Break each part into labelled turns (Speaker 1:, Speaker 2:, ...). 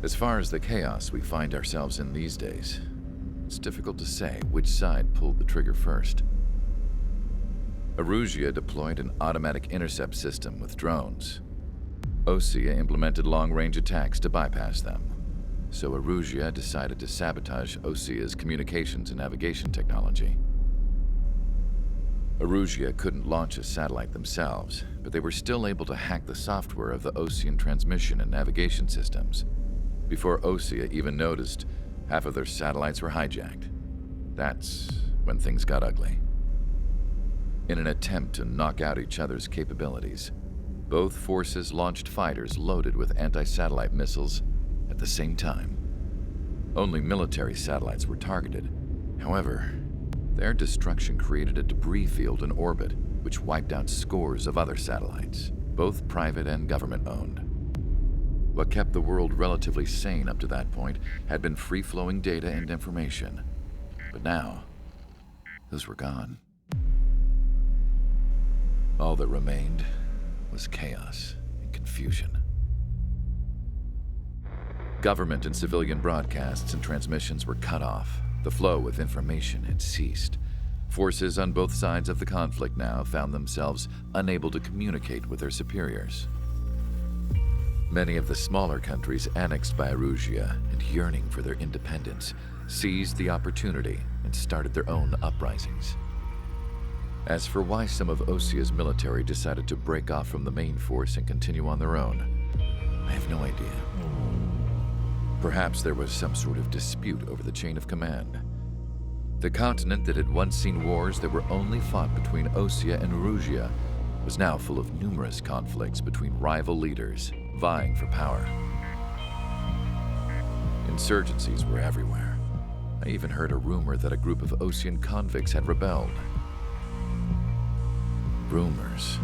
Speaker 1: As far as the chaos we find ourselves in these days, it's difficult to say which side pulled the trigger first. Erusia deployed an automatic intercept system with drones. Osea implemented long-range attacks to bypass them. So Erusia decided to sabotage Osea's communications and navigation technology. Erusia couldn't launch a satellite themselves, but they were still able to hack the software of the Osean transmission and navigation systems. Before Osea even noticed, half of their satellites were hijacked. That's when things got ugly. In an attempt to knock out each other's capabilities, both forces launched fighters loaded with anti-satellite missiles at the same time. Only military satellites were targeted. However, their destruction created a debris field in orbit, which wiped out scores of other satellites, both private and government-owned. What kept the world relatively sane up to that point had been free-flowing data and information. But now, those were gone. All that remained was chaos and confusion. Government and civilian broadcasts and transmissions were cut off. The flow of information had ceased. Forces on both sides of the conflict now found themselves unable to communicate with their superiors. Many of the smaller countries annexed by Erusia and yearning for their independence seized the opportunity and started their own uprisings. As for why some of Osea's military decided to break off from the main force and continue on their own, I have no idea. Perhaps there was some sort of dispute over the chain of command. The continent that had once seen wars that were only fought between Osea and Erusia was now full of numerous conflicts between rival leaders vying for power. Insurgencies were everywhere. I even heard a rumor that a group of Osean convicts had rebelled. Rumors.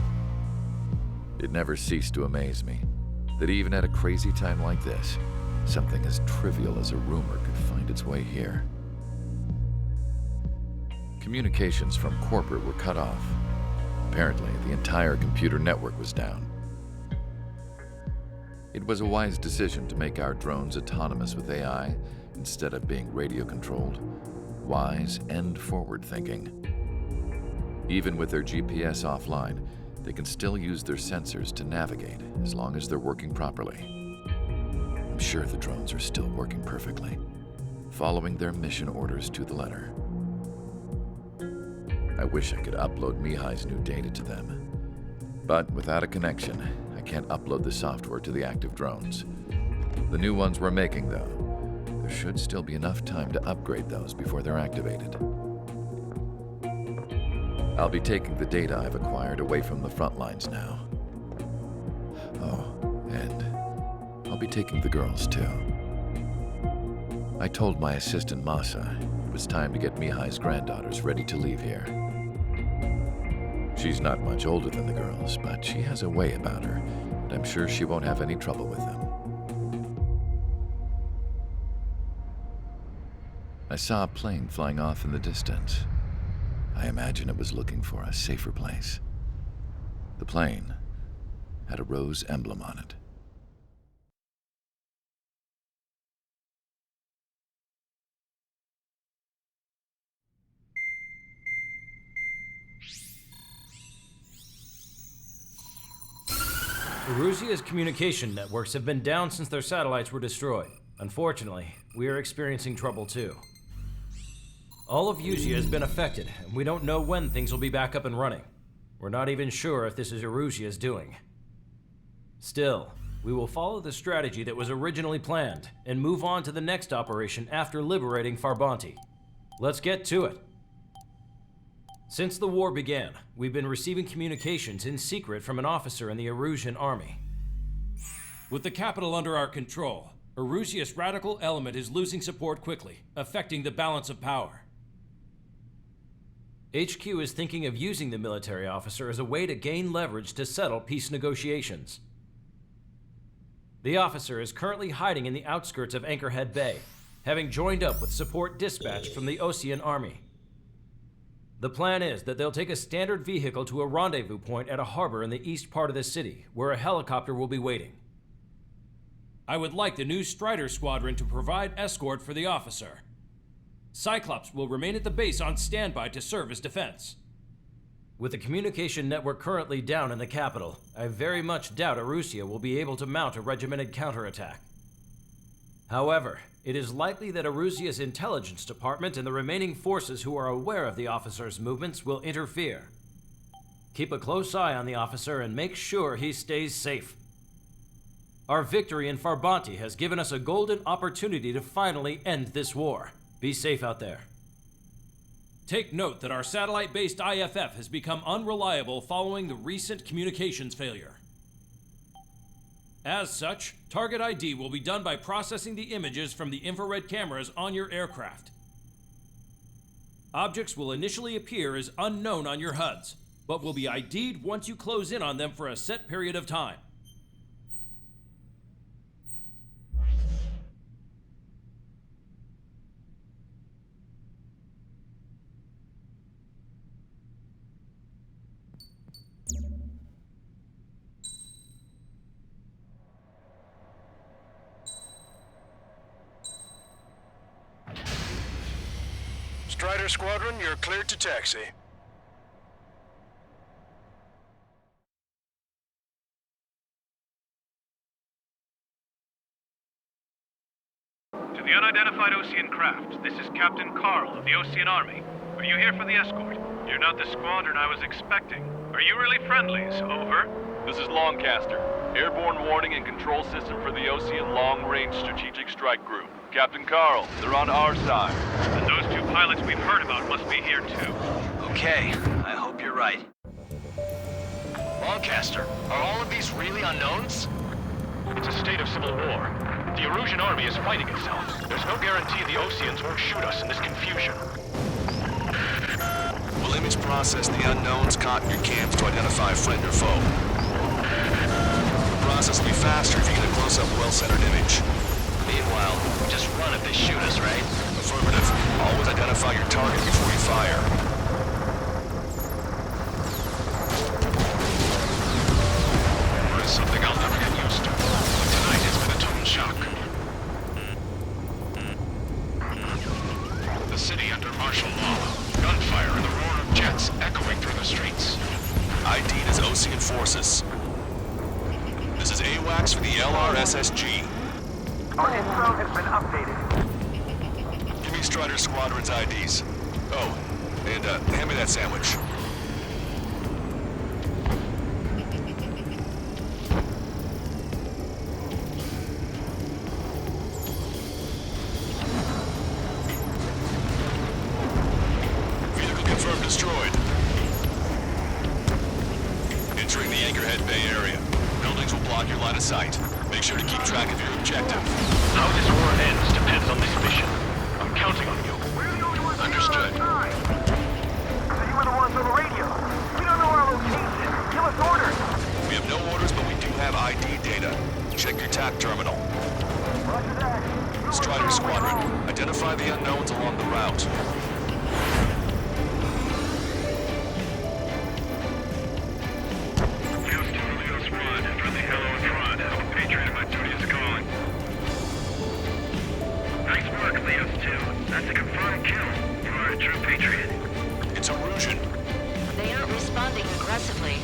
Speaker 1: It never ceased to amaze me that even at a crazy time like this, something as trivial as a rumor could find its way here. Communications from corporate were cut off. Apparently, the entire computer network was down. It was a wise decision to make our drones autonomous with AI instead of being radio-controlled. Wise and forward-thinking. Even with their GPS offline, they can still use their sensors to navigate as long as they're working properly. I'm sure the drones are still working perfectly, following their mission orders to the letter. I wish I could upload Mihai's new data to them. But without a connection, I can't upload the software to the active drones. The new ones we're making, though, there should still be enough time to upgrade those before they're activated. I'll be taking the data I've acquired away from the front lines now. Oh, and I'll be taking the girls, too. I told my assistant Masa it was time to get Mihai's granddaughters ready to leave here. She's not much older than the girls, but she has a way about her, and I'm sure she won't have any trouble with them. I saw a plane flying off in the distance. I imagine it was looking for a safer place. The plane had a rose emblem on it.
Speaker 2: Erusia's communication networks have been down since their satellites were destroyed. Unfortunately, we are experiencing trouble too. All of Usia has been affected, and we don't know when things will be back up and running. We're not even sure if this is Erusia's doing. Still, we will follow the strategy that was originally planned and move on to the next operation after liberating Farbanti. Let's get to it. Since the war began, we've been receiving communications in secret from an officer in the Erusian army.
Speaker 3: With the capital under our control, Erusia's radical element is losing support quickly, affecting the balance of power.
Speaker 2: HQ is thinking of using the military officer as a way to gain leverage to settle peace negotiations. The officer is currently hiding in the outskirts of Anchorhead Bay, having joined up with support dispatched from the Osean army. The plan is that they'll take a standard vehicle to a rendezvous point at a harbor in the east part of the city, where a helicopter will be waiting.
Speaker 3: I would like the new Strider Squadron to provide escort for the officer. Cyclops will remain at the base on standby to serve as defense.
Speaker 2: With the communication network currently down in the capital, I very much doubt Erusia will be able to mount a regimented counterattack. However, it is likely that Erusia's intelligence department and the remaining forces who are aware of the officer's movements will interfere. Keep a close eye on the officer and make sure he stays safe. Our victory in Farbanti has given us a golden opportunity to finally end this war. Be safe out there.
Speaker 3: Take note that our satellite-based IFF has become unreliable following the recent communications failure. As such, target ID will be done by processing the images from the infrared cameras on your aircraft. Objects will initially appear as unknown on your HUDs, but will be ID'd once you close in on them for a set period of time.
Speaker 4: Strider Squadron, you're cleared to taxi.
Speaker 5: To the unidentified Osean craft, this is Captain Carl of the Osean Army. Are you here for the escort? You're not the squadron I was expecting. Are you really friendlies? Over.
Speaker 6: This is Longcaster. Airborne warning and control system for the Osean Long Range Strategic Strike Group. Captain Carl, they're on our side.
Speaker 5: And those two pilots we've heard about must be here too.
Speaker 7: Okay, I hope you're right. Longcaster, are all of these really unknowns?
Speaker 5: It's a state of civil war. The Erusian army is fighting itself. There's no guarantee the Oseans won't shoot us in this confusion.
Speaker 4: We'll image process the unknowns caught in your cams to identify friend or foe. The process will be faster if you get a close-up, well-centered image.
Speaker 7: Meanwhile, just run if they shoot us, right?
Speaker 4: Affirmative. Always identify your target before you fire.
Speaker 5: War is something I'll never get used to. Tonight has been a total shock. The city under martial law. Gunfire and the roar of jets echoing through the streets.
Speaker 4: ID'd as Osean forces. This is AWACS for the LRSSG.
Speaker 8: Our info has been updated.
Speaker 4: Give me Strider Squadron's IDs. Oh, and hand me that sandwich. Vehicle confirmed destroyed. Entering the Anchorhead Bay area. Buildings will block your line of sight. Make sure to keep track of your objective.
Speaker 5: How this war ends depends on this mission. I'm counting on you.
Speaker 8: We're the only ones who
Speaker 4: Understood.
Speaker 8: know our side. So you were the ones on the radio. We don't know our location. Give us orders.
Speaker 4: We have no orders, but we do have ID data. Check your TAC terminal.
Speaker 8: Roger that.
Speaker 4: Strider Squadron, identify the unknowns along the route.
Speaker 5: Houston, Leo Squad. Friendly hello and front. I'm a patriot and my duty is calling. Nice work, Leos 2. That's a confirmed kill. You are a true patriot.
Speaker 4: It's Erusian.
Speaker 9: They aren't responding aggressively.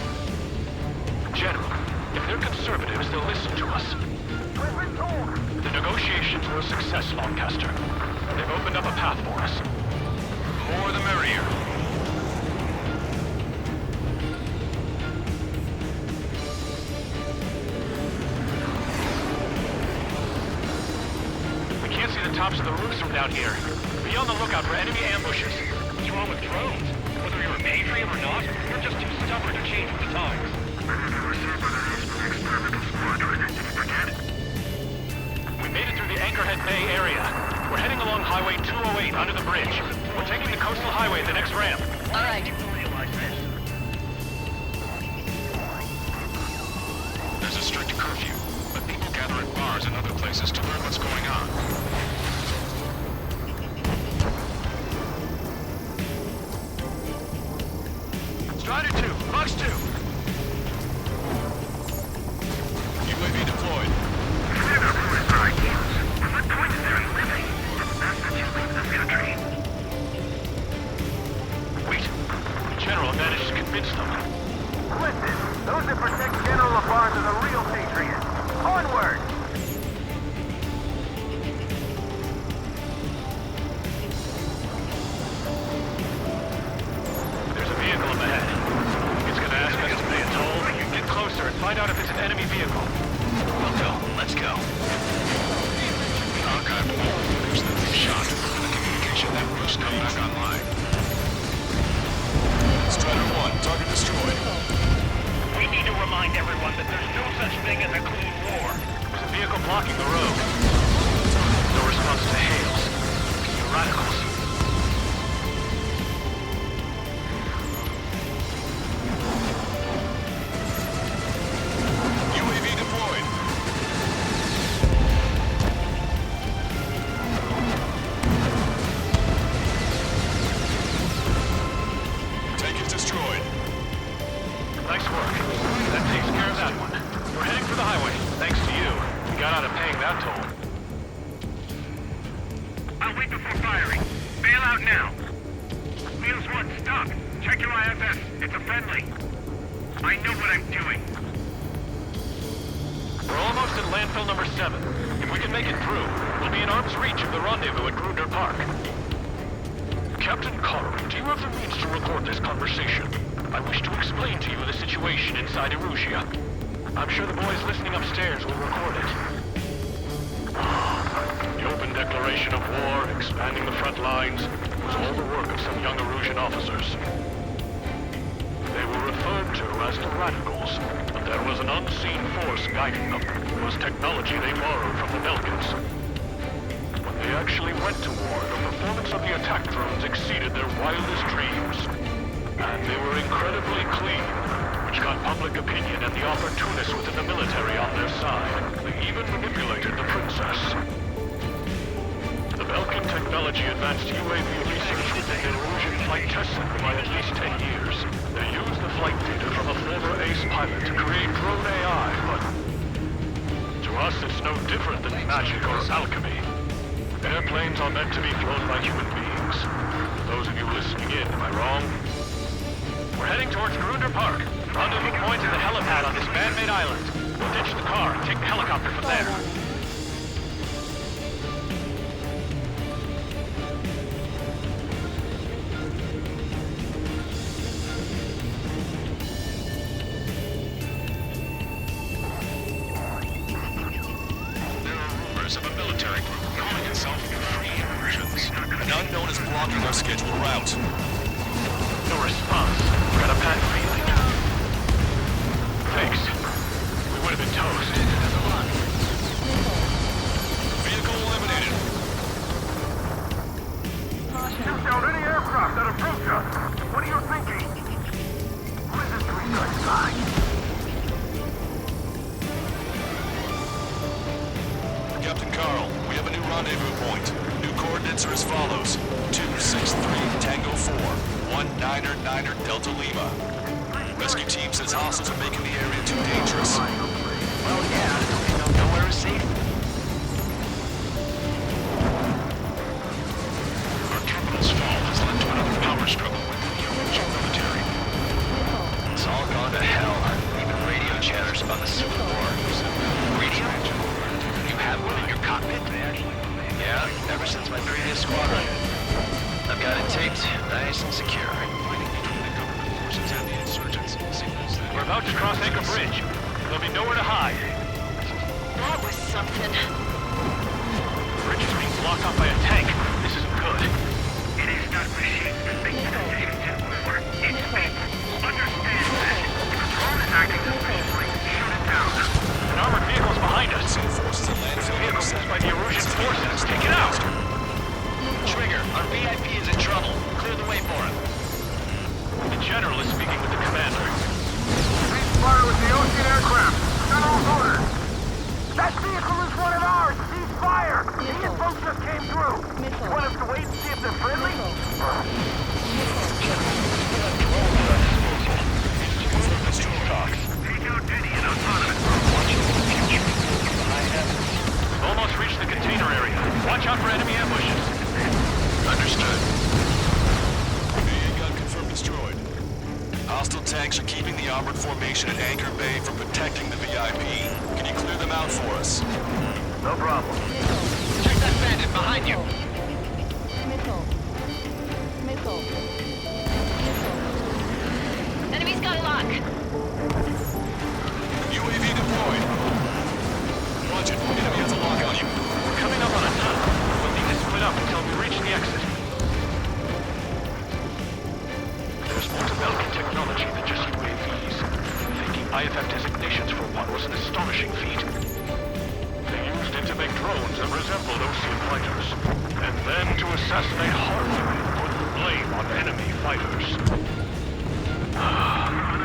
Speaker 5: General, if they're conservatives, they'll listen to us.
Speaker 8: We've been told.
Speaker 5: The negotiations were a success, Lancaster. They've opened up a path for us. More the merrier. We can't see the tops of the roofs from down here. Be on the lookout for enemy ambushes. What's wrong with drones? Whether you're a patriot or not, you're just too stubborn to change with the times. We made it through the Anchorhead Bay area. We're heading along Highway 208 under the bridge. We're taking the coastal highway at the next ramp.
Speaker 9: All right.
Speaker 5: There's a strict curfew, but people gather at bars and other places to learn what's going on. Strider 2, Fox 2.
Speaker 4: UAV deployed.
Speaker 5: Find out if it's an enemy vehicle.
Speaker 7: We'll go. Let's go.
Speaker 4: Archive wall. There's the big shot. The communication networks come back online. Strider 1, target destroyed.
Speaker 5: We need to remind everyone that there's no such thing as a clean war. There's a vehicle blocking the road. No response to hails. The radicals.
Speaker 4: UAV deployed. Tank is destroyed.
Speaker 5: Nice work. That takes care of that one. We're heading for the highway. Thanks to you. We got out of paying that toll. I'll wait before firing. Bail out now. Wheels 1, stop. Check your IFS. It's a friendly. I know what I'm doing. We're almost at landfill number 7. If we can make it through, we'll be in arm's reach of the rendezvous at Grunder Park. Captain Carl, do you have the means to record this conversation? I wish to explain to you the situation inside Erusia. I'm sure the boys listening upstairs will record it. The open declaration of war, expanding the front lines, was all the work of some young Erusian officers. They were referred to as the Radicals, but there was an unseen force guiding them. It was technology they borrowed from the Belkans. When they actually went to war, the performance of the attack drones exceeded their wildest dreams. And they were incredibly clean, which got public opinion and the opportunists within the military on their side. They even manipulated the princess. The Belkan technology advanced UAV research within the Erusian Flight Test Center by at least 10 years. They used the flight data from a former ace pilot to create drone AI, but to us it's no different than magic or alchemy. Airplanes are meant to be flown by human beings. For those of you listening in, am I wrong? We're heading towards Grunder Park. Rendezvous point is the helipad on this man-made island. We'll ditch the car and take the helicopter from there.
Speaker 4: There are rumors of a military group calling itself Free Erusians. An unknown is blocking our scheduled route.
Speaker 5: No response. Got a bad feeling. Thanks. We would have been toast.
Speaker 4: Vehicle eliminated.
Speaker 8: Shoot down any aircraft that approach us. What are you thinking? Who is this retard guy?
Speaker 4: Captain Carl, we have a new rendezvous point. New coordinates are as follows. 263 Tango 4, 19er Delta Lima. Rescue team says hostiles are making the area too dangerous.
Speaker 7: Well, yeah. Nowhere is safe.
Speaker 4: Our terminal's fall has led to another power struggle within the Erusian military.
Speaker 7: It's all gone to hell. Even radio chatters about the Civil War. Radio? You have one in your cockpit? Yeah, ever since my previous squadron. I've got it taped, nice and secure.
Speaker 5: We're about to cross Anchor Bridge. There'll be nowhere to hide.
Speaker 9: That was something.
Speaker 5: The bridge is being blocked off by a tank. This isn't good. It is not machines that make decisions in war. It's people. Understand that. If a drone is acting suspiciously, shoot it down. An armored vehicle's behind us.
Speaker 4: Forces in landfill.
Speaker 5: Vehicle used by the Erusian forces. Take it out!
Speaker 7: Trigger, our VIP is in trouble. Clear the way for him.
Speaker 5: The general is speaking with the commander.
Speaker 8: Cease fire with the Ocean aircraft. General's orders. That vehicle is one of ours. Cease fire. The info just came through. You want us to wait and see if they're friendly?
Speaker 5: Take out Denny and autonomous. We've almost reached the container area. Watch out for enemy ambushes.
Speaker 7: Understood.
Speaker 4: VA gun confirmed destroyed. Hostile tanks are keeping the armored formation at Anchor Bay from protecting the VIP. Can you clear them out for us?
Speaker 5: No problem.
Speaker 7: Check that bandit behind you.
Speaker 9: Enemy's got a lock.
Speaker 4: deployed. Watch it. Enemy has a lock on you.
Speaker 5: We're coming up on a tunnel. We'll need to split up until we reach the exit. There's more to Belkin technology than just UAVs. Thinking IFF designations for one was an astonishing feat. They used it to make drones that resembled Osean fighters, and then to assassinate Harley and put the blame on enemy fighters.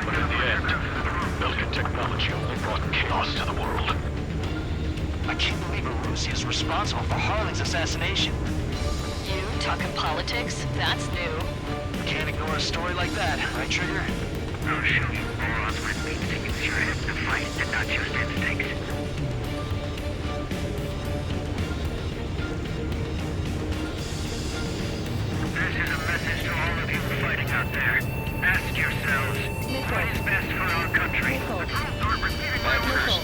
Speaker 5: But in the end, Belkin technology only brought chaos to the world.
Speaker 7: I can't believe Erusia is responsible for Harling's assassination.
Speaker 9: You talking politics? That's new.
Speaker 7: Can't ignore a story like that, right, Trigger?
Speaker 8: I'll show you morons what it means to use your head to fight and not just instincts. This is a message to all of you fighting out there. Ask yourselves, what is best for our country? The troops aren't receiving my orders.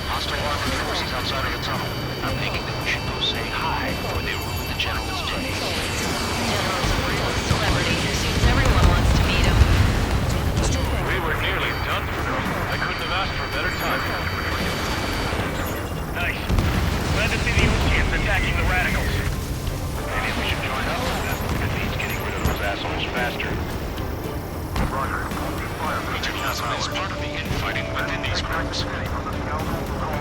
Speaker 7: Hostile armored forces outside of the tunnel. I'm thinking that we should go say hi before they ruin the General's day.
Speaker 9: General's a real celebrity. Seems everyone wants to meet him.
Speaker 5: We were nearly done for. I couldn't have asked for better timing.
Speaker 8: Nice. Glad to see the Oseans attacking the radicals. Maybe we should join up with them. It means getting rid of those assholes faster. Roger.
Speaker 4: Agent Lassman is part of the infighting within these groups.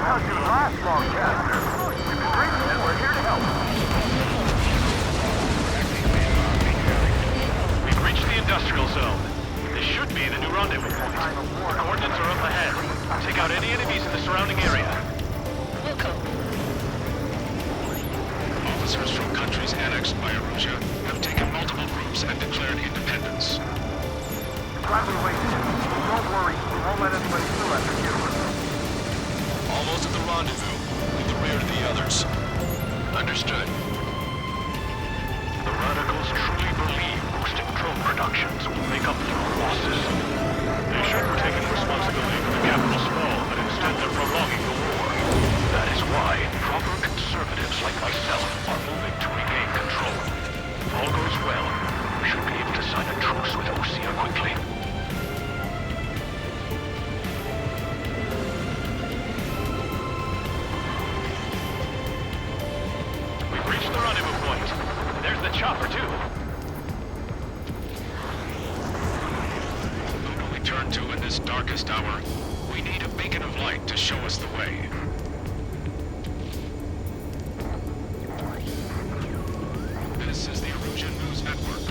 Speaker 8: How's your last long caster? We've been drinking and we're here to help.
Speaker 5: We've reached the industrial zone. This should be the new rendezvous point. Coordinates are up ahead. Take out any enemies in the surrounding area.
Speaker 9: Wilco.
Speaker 4: Officers from countries annexed by Erusia have taken multiple groups and declared independence.
Speaker 8: Glad we waited. Don't worry, we won't let anybody through after you.
Speaker 4: Almost at the rendezvous, in the rear of the others. Understood.
Speaker 5: The radicals truly believe boosting drone productions will make up for our losses. They shouldn't have taken responsibility for the capital's fall, but instead they're prolonging the war. That is why proper conservatives like myself are moving to regain control. If all goes well, we should be able to sign a truce with Osea quickly. We've reached the rendezvous point. There's the chopper, too.
Speaker 4: Who do we turn to in this darkest hour? We need a beacon of light to show us the way. This is the Erusia News Network.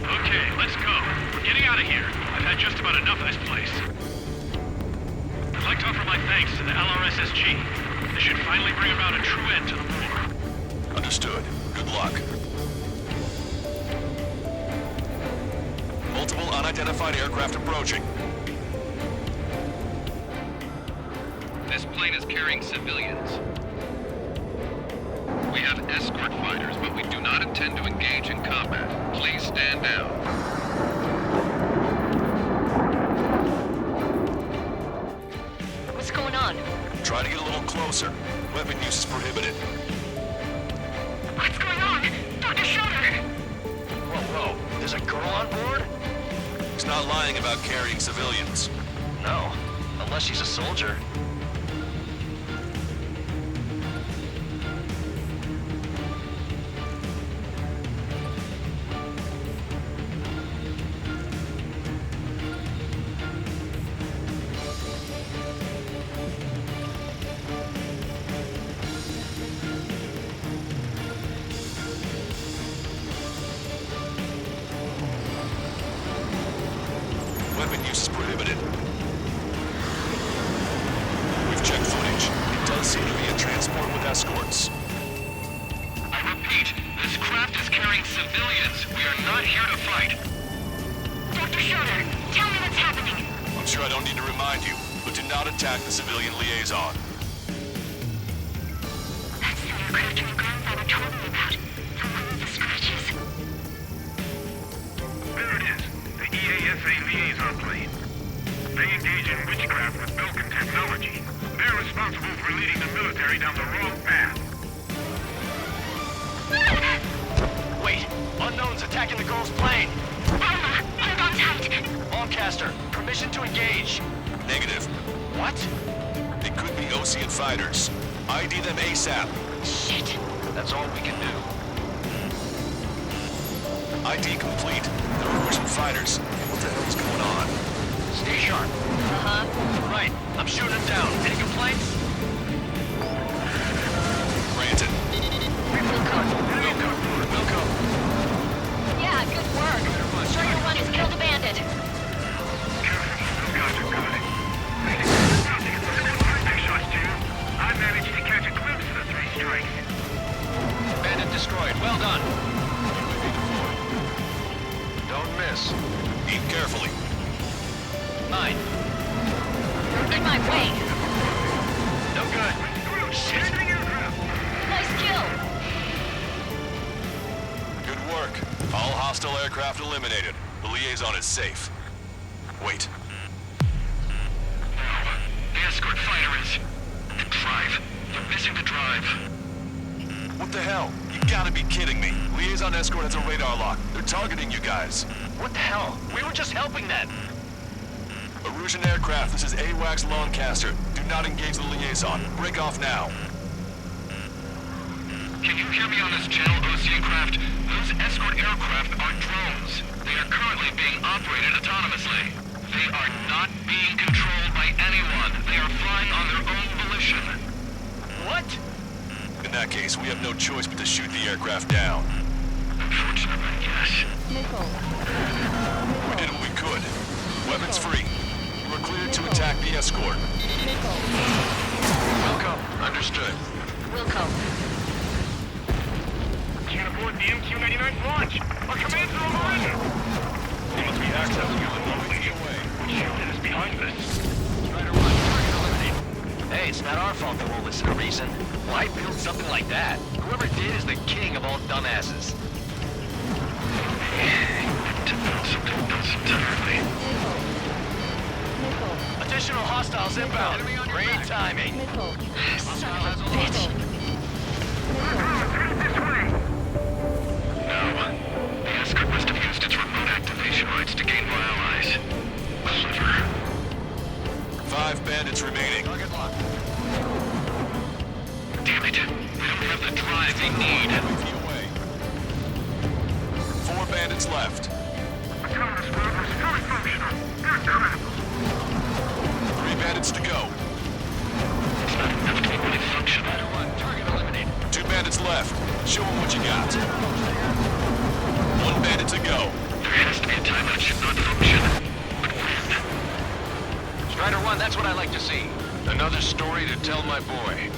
Speaker 5: Okay, let's go. We're getting out of here. I've had just about enough of this place. I'd like to offer my thanks to the LRSSG. This should finally bring about a true end to the war.
Speaker 4: Understood. Good luck. Multiple unidentified aircraft approaching.
Speaker 6: This plane is carrying civilians. We have escort fighters, but we do not intend to engage in combat. Please stand down.
Speaker 9: What's going on?
Speaker 4: Try to get a little closer. Weapon use is prohibited.
Speaker 8: What's going on? Dr. Schroeder!
Speaker 7: Whoa, there's a girl on board?
Speaker 4: He's not lying about carrying civilians.
Speaker 7: No, unless she's a soldier.
Speaker 4: Weapon use is prohibited. We've checked footage. It does seem to be a transport with escorts.
Speaker 5: I repeat, this craft is carrying civilians. We are not here to fight.
Speaker 8: Dr. Schroeder, tell me what's happening.
Speaker 4: I'm sure I don't need to remind you, but do not attack the civilian liaison.
Speaker 8: That's the aircraft your grandfather told me about. The one with the scratches. There it is. The EASA liaison plane. They engage in witchcraft with Belkin technology. They're responsible for leading the military down the wrong path.
Speaker 7: Wait, unknown's attacking the girl's plane.
Speaker 8: Alma, hold on tight.
Speaker 7: Lancaster, permission to engage.
Speaker 4: Negative.
Speaker 7: What?
Speaker 4: They could be Osean fighters. ID them ASAP.
Speaker 7: Shit. That's all we can do.
Speaker 4: ID complete. They're Russian fighters. What the hell is going on?
Speaker 7: Stay sharp. Right. I'm shooting them down. Any complaints?
Speaker 4: Granted.
Speaker 7: Wilco.
Speaker 9: Yeah, good work. Strider 1 has killed a bandit.
Speaker 8: I managed to catch a glimpse of the 3 strikes.
Speaker 7: Bandit destroyed. Well done.
Speaker 4: Don't miss. Aim carefully.
Speaker 7: 9.
Speaker 9: In my way.
Speaker 7: No good. Shit.
Speaker 9: Nice kill.
Speaker 4: Good work. All hostile aircraft eliminated. The liaison is safe. Wait.
Speaker 5: The escort fighter is... the drive. They're missing the drive.
Speaker 4: What the hell? You gotta be kidding me. Liaison escort has a radar lock. They're targeting you guys.
Speaker 7: What the hell? We were just helping them.
Speaker 4: Erusian aircraft, this is AWACS Lancaster. Do not engage the liaison. Break off now.
Speaker 5: Can you hear me on this channel, Osean craft? Those escort aircraft are drones. They are currently being operated autonomously. They are not being controlled by anyone. They are flying on their own volition.
Speaker 7: What?
Speaker 4: In that case, we have no choice but to shoot the aircraft down.
Speaker 5: Unfortunately, yes.
Speaker 4: We did what we could. Weapons free. You are cleared to attack the escort.
Speaker 7: Wilco. Understood.
Speaker 9: Wilco.
Speaker 8: Can't aboard the MQ-99's launch. Our commands are overridden.
Speaker 4: They must be accessing you in one way.
Speaker 8: What unit is behind this?
Speaker 7: Strider 1, target eliminated. Hey, it's not our fault they won't listen to reason. Why build something like that? Whoever did is the king of all dumbasses. Additional hostiles inbound. Great timing.
Speaker 9: Son of a bitch.
Speaker 5: No. The escort must have used its remote activation rights to gain more allies. Clever.
Speaker 4: 5 bandits remaining.
Speaker 5: Damn it. They don't have the drive they need.
Speaker 4: 4 bandits left.
Speaker 8: Autonomous mode is fully functional. Incredible.
Speaker 4: 3 bandits to go.
Speaker 5: It's not enough to be really functional.
Speaker 7: Target eliminated.
Speaker 4: 2 bandits left. Show them what you got. 1 bandit to go.
Speaker 5: There has to be a time that it should not function. But when?
Speaker 7: Strider 1, that's what I like to see. Another story to tell my boy.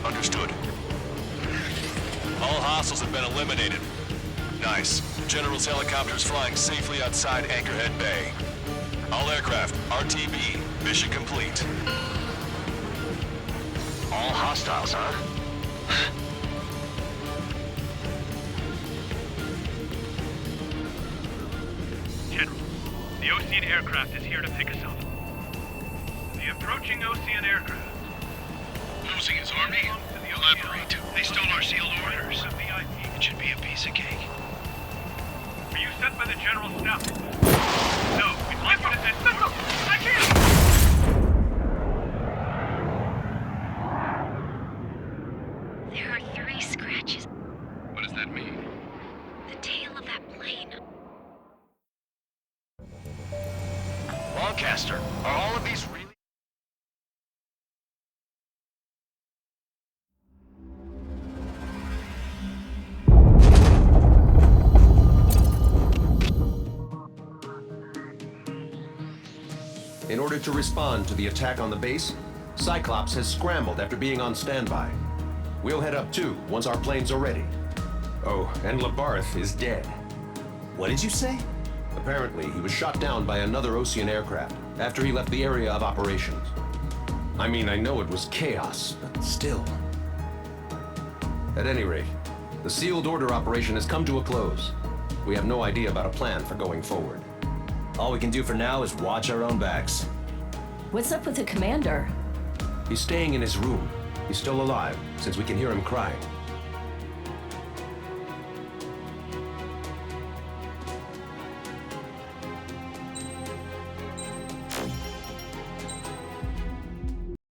Speaker 4: Understood. All hostiles have been eliminated. Nice. General's helicopter is flying safely outside Anchorhead Bay. All aircraft, RTB, mission complete.
Speaker 7: All hostiles, huh?
Speaker 10: General, the Osean aircraft is here to pick us up. The approaching Osean aircraft.
Speaker 5: Losing his army? Elaborate. They stole our sealed orders. It should be a piece of cake.
Speaker 10: Were you sent by the General's staff? No, we'd like you to send... No, I can't!
Speaker 9: There are 3 scratches.
Speaker 6: What does that mean?
Speaker 9: The tail of that plane.
Speaker 7: Lancaster, are all of these really...
Speaker 11: In order to respond to the attack on the base, Cyclops has scrambled after being on standby. We'll head up too, once our planes are ready. Oh, and Labarth is dead.
Speaker 12: What did you say?
Speaker 11: Apparently, he was shot down by another Osean aircraft after he left the area of operations. I mean, I know it was chaos, but still. At any rate, the sealed order operation has come to a close. We have no idea about a plan for going forward.
Speaker 12: All we can do for now is watch our own backs.
Speaker 13: What's up with the commander?
Speaker 11: He's staying in his room. He's still alive, since we can hear him crying.